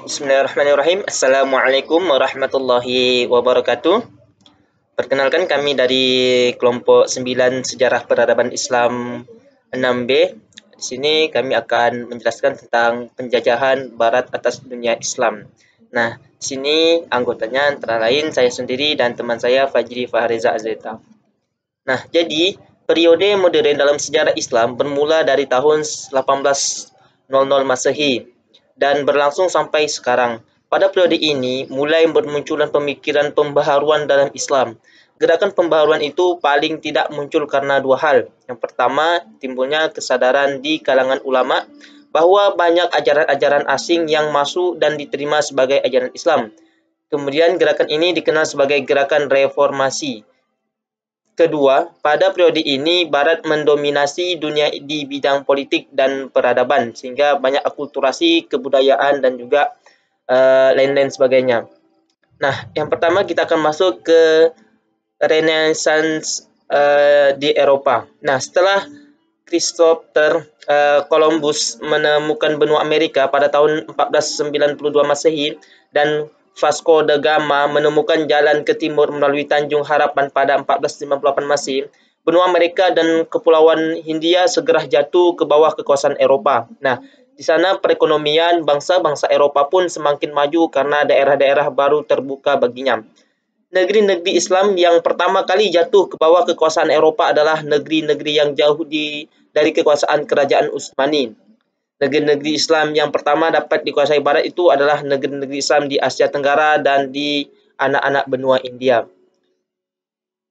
Bismillahirrahmanirrahim. Assalamualaikum warahmatullahi wabarakatuh. Perkenalkan kami dari kelompok 9 Sejarah Peradaban Islam 6B. Di sini kami akan menjelaskan tentang penjajahan Barat atas dunia Islam. Nah, di sini anggotanya antara lain saya sendiri dan teman saya Fajri Fahreza Azeta. Nah, jadi periode modern dalam sejarah Islam bermula dari tahun 1800 Masehi dan berlangsung sampai sekarang. Pada periode ini, mulai bermunculan pemikiran pembaharuan dalam Islam. Gerakan pembaharuan itu paling tidak muncul karena dua hal. Yang pertama, timbulnya kesadaran di kalangan ulama bahwa banyak ajaran-ajaran asing yang masuk dan diterima sebagai ajaran Islam. Kemudian gerakan ini dikenal sebagai gerakan reformasi. Kedua, pada periode ini Barat mendominasi dunia di bidang politik dan peradaban sehingga banyak akulturasi, kebudayaan dan juga lain-lain sebagainya. Nah, yang pertama kita akan masuk ke Renaissance di Eropa. Nah, setelah Christopher Columbus menemukan benua Amerika pada tahun 1492 Masehi dan Vasco da Gama menemukan jalan ke timur melalui Tanjung Harapan pada 1458 Masehi, benua Amerika dan Kepulauan Hindia segera jatuh ke bawah kekuasaan Eropa. Nah, di sana perekonomian bangsa-bangsa Eropa pun semakin maju karena daerah-daerah baru terbuka baginya. Negeri-negeri Islam yang pertama kali jatuh ke bawah kekuasaan Eropa adalah negeri-negeri yang jauh dari kekuasaan kerajaan Utsmani. Negeri-negeri Islam yang pertama dapat dikuasai Barat itu adalah negeri-negeri Islam di Asia Tenggara dan di anak-anak benua India.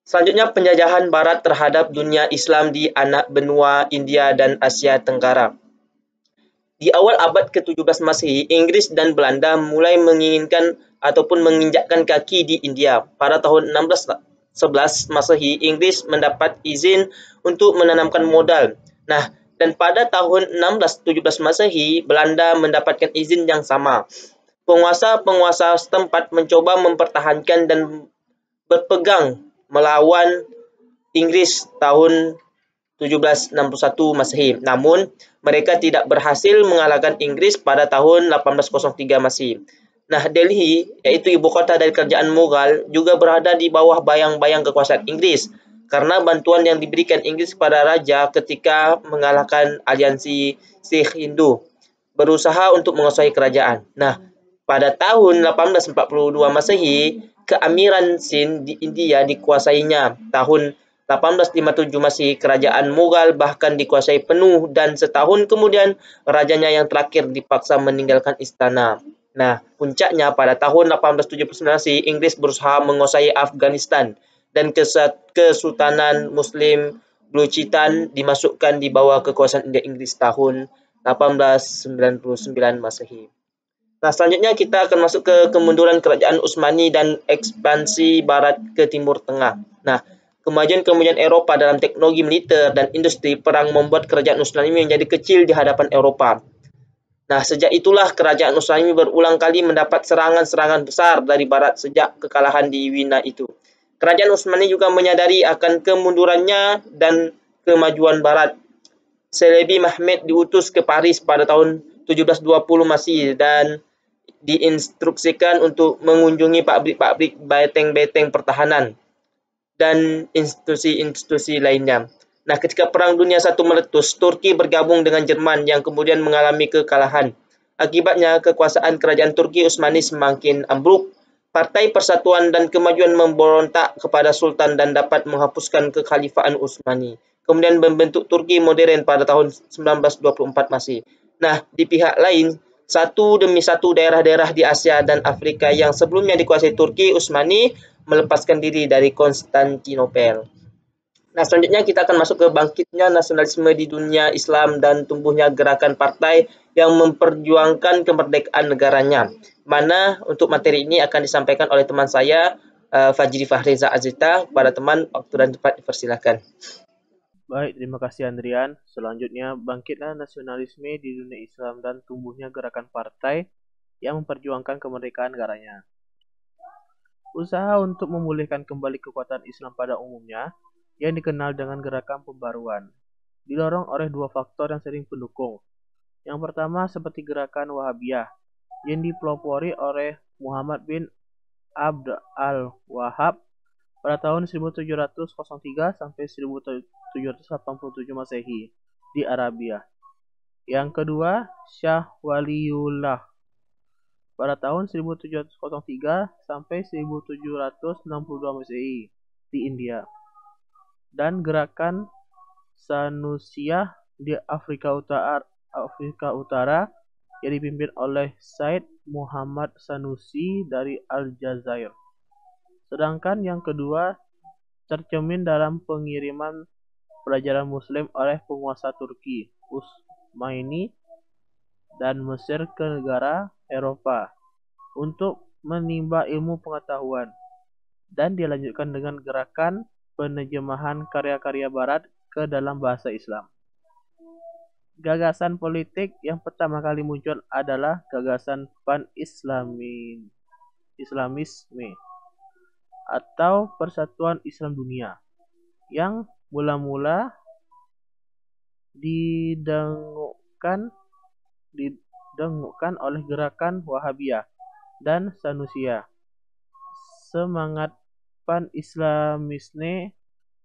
Selanjutnya penjajahan Barat terhadap dunia Islam di anak benua India dan Asia Tenggara. Di awal abad ke-17 Masehi, Inggris dan Belanda mulai menginginkan ataupun menginjakkan kaki di India. Pada tahun 1611 Masehi, Inggris mendapat izin untuk menanamkan modal. Nah, dan pada tahun 1617 Masehi, Belanda mendapatkan izin yang sama. Penguasa-penguasa setempat mencoba mempertahankan dan berpegang melawan Inggris tahun 1761 Masehi. Namun, mereka tidak berhasil mengalahkan Inggris pada tahun 1803 Masehi. Nah, Delhi, yaitu ibu kota dari kerajaan Mughal, juga berada di bawah bayang-bayang kekuasaan Inggris karena bantuan yang diberikan Inggris kepada raja ketika mengalahkan aliansi Sikh Hindu berusaha untuk menguasai kerajaan. Nah, pada tahun 1842 Masehi, keamiran Sind di India dikuasainya. Tahun 1857 Masehi, kerajaan Mughal bahkan dikuasai penuh dan setahun kemudian rajanya yang terakhir dipaksa meninggalkan istana. Nah, puncaknya pada tahun 1879 Masehi, Inggris berusaha menguasai Afghanistan dan Kesultanan Muslim Baluchistan dimasukkan di bawah kekuasaan India Inggris tahun 1899 Masehi. Nah, selanjutnya kita akan masuk ke kemunduran kerajaan Utsmani dan ekspansi Barat ke Timur Tengah. Nah, kemajuan-kemajuan Eropa dalam teknologi militer dan industri perang membuat kerajaan Utsmani menjadi kecil di hadapan Eropa. Nah, sejak itulah kerajaan Utsmani berulang kali mendapat serangan-serangan besar dari Barat sejak kekalahan di Wina itu. Kerajaan Utsmani juga menyadari akan kemundurannya dan kemajuan Barat. Celebi Mehmed diutus ke Paris pada tahun 1720 Masehi dan diinstruksikan untuk mengunjungi pabrik-pabrik beteng-beteng pertahanan dan institusi-institusi lainnya. Nah, ketika Perang Dunia I meletus, Turki bergabung dengan Jerman yang kemudian mengalami kekalahan. Akibatnya, kekuasaan kerajaan Turki Utsmani semakin ambruk. Partai Persatuan dan Kemajuan memberontak kepada Sultan dan dapat menghapuskan kekhalifahan Utsmani. Kemudian membentuk Turki modern pada tahun 1924 Masehi. Nah, di pihak lain, satu demi satu daerah-daerah di Asia dan Afrika yang sebelumnya dikuasai Turki Utsmani melepaskan diri dari Konstantinopel. Nah, selanjutnya kita akan masuk ke bangkitnya nasionalisme di dunia Islam dan tumbuhnya gerakan partai yang memperjuangkan kemerdekaan negaranya. Mana untuk materi ini akan disampaikan oleh teman saya, Fajri Fahreza Azita. Kepada teman, waktu dan tempat dipersilakan. Baik, terima kasih Andrian. Selanjutnya, bangkitlah nasionalisme di dunia Islam dan tumbuhnya gerakan partai yang memperjuangkan kemerdekaan negaranya. Usaha untuk memulihkan kembali kekuatan Islam pada umumnya, yang dikenal dengan gerakan pembaruan, didorong oleh dua faktor yang sering pendukung. Yang pertama seperti gerakan Wahabiyah, yang dipelopori oleh Muhammad bin Abd al-Wahhab pada tahun 1703 sampai 1787 Masehi di Arabia. Yang kedua, Syah Waliullah pada tahun 1703 sampai 1762 Masehi di India. Dan gerakan Sanusiyah di Afrika Utara yang dipimpin oleh Said Muhammad Sanusi dari Aljazair. Sedangkan yang kedua tercermin dalam pengiriman pelajaran Muslim oleh penguasa Turki, Utsmani dan Mesir ke negara Eropa untuk menimba ilmu pengetahuan, dan dilanjutkan dengan gerakan penerjemahan karya-karya Barat ke dalam bahasa Islam. Gagasan politik yang pertama kali muncul adalah gagasan pan-Islamisme atau Persatuan Islam Dunia yang mula-mula didengungkan oleh gerakan Wahabiyah dan Sanusiyah. Semangat pan-Islamisme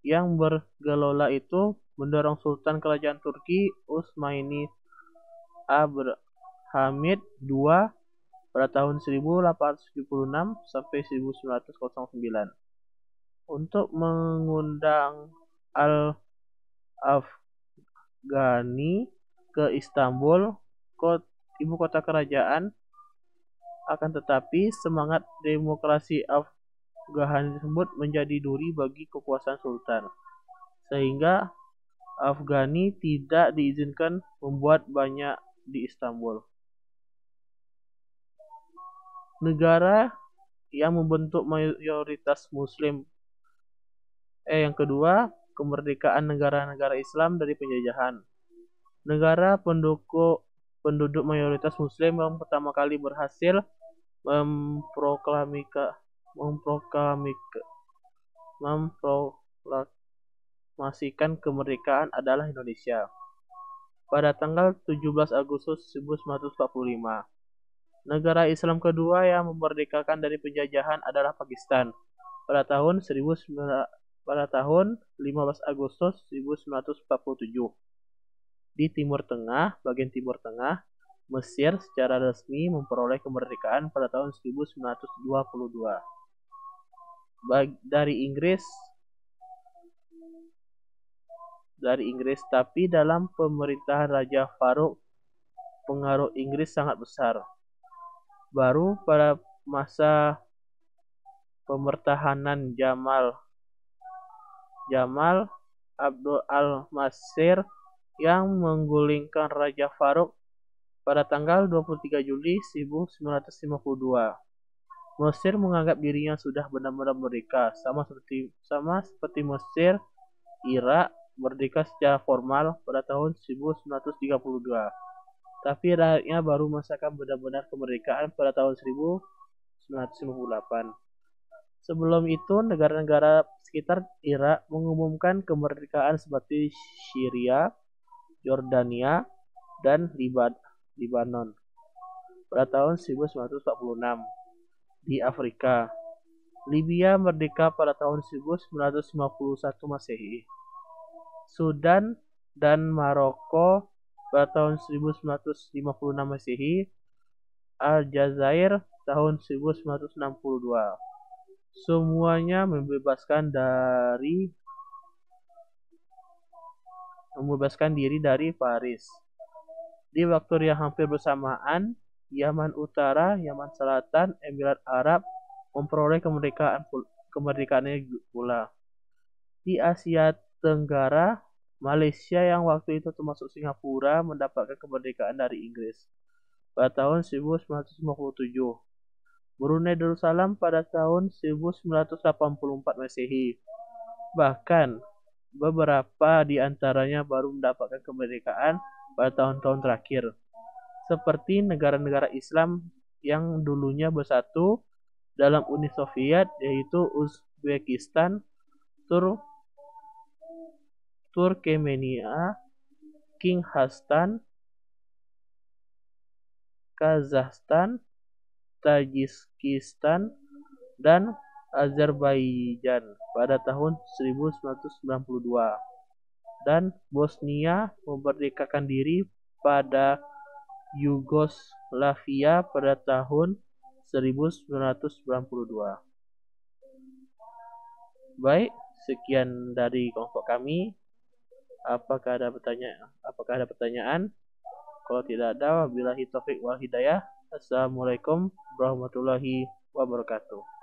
yang bergelola itu mendorong Sultan Kerajaan Turki Utsmani Abdülhamid II pada tahun 1876 sampai 1909 untuk mengundang Al-Afghani ke Istanbul, ibu kota kerajaan. Akan tetapi semangat demokrasi Afghani tersebut menjadi duri bagi kekuasaan Sultan, sehingga Afghani tidak diizinkan membuat banyak di Istanbul. Negara yang membentuk mayoritas Muslim. Yang kedua, kemerdekaan negara-negara Islam dari penjajahan. Negara penduduk mayoritas Muslim yang pertama kali berhasil memproklamasikan kemerdekaan adalah Indonesia pada tanggal 17 Agustus 1945. Negara Islam kedua yang memerdekakan dari penjajahan adalah Pakistan pada tahun 15 Agustus 1947. Di bagian Timur Tengah, Mesir secara resmi memperoleh kemerdekaan pada tahun 1922 dari Inggris, tapi dalam pemerintahan Raja Farouk pengaruh Inggris sangat besar. Baru pada masa pemerintahan Jamal Abdul al-Masir yang menggulingkan Raja Farouk pada tanggal 23 Juli 1952. Mesir menganggap dirinya sudah benar-benar merdeka, sama seperti Mesir, Irak merdeka secara formal pada tahun 1932. Tapi rakyatnya baru merasakan benar-benar kemerdekaan pada tahun 1958. Sebelum itu, negara-negara sekitar Irak mengumumkan kemerdekaan seperti Syria, Yordania, dan Libanon pada tahun 1946. Di Afrika, Libya merdeka pada tahun 1951 Masehi. Sudan dan Maroko pada tahun 1956 Masehi. Aljazair tahun 1962. Semuanya membebaskan diri dari Paris. Di waktu yang hampir bersamaan, Yaman Utara, Yaman Selatan, Emirat Arab memperoleh kemerdekaannya pula. Di Asia Tenggara, Malaysia yang waktu itu termasuk Singapura mendapatkan kemerdekaan dari Inggris pada tahun 1957. Brunei Darussalam pada tahun 1984 Masehi. Bahkan beberapa di antaranya baru mendapatkan kemerdekaan pada tahun-tahun terakhir, seperti negara-negara Islam yang dulunya bersatu dalam Uni Soviet, yaitu Uzbekistan, Turkmenia, Kyrgyzstan, Kazakhstan, Tajikistan, dan Azerbaijan pada tahun 1992, dan Bosnia memerdekakan diri pada Yugoslavia pada tahun 1992. Baik, sekian dari kelompok kami. Apakah ada pertanyaan? Kalau tidak ada, wabillahi taufik wal hidayah. Assalamualaikum warahmatullahi wabarakatuh.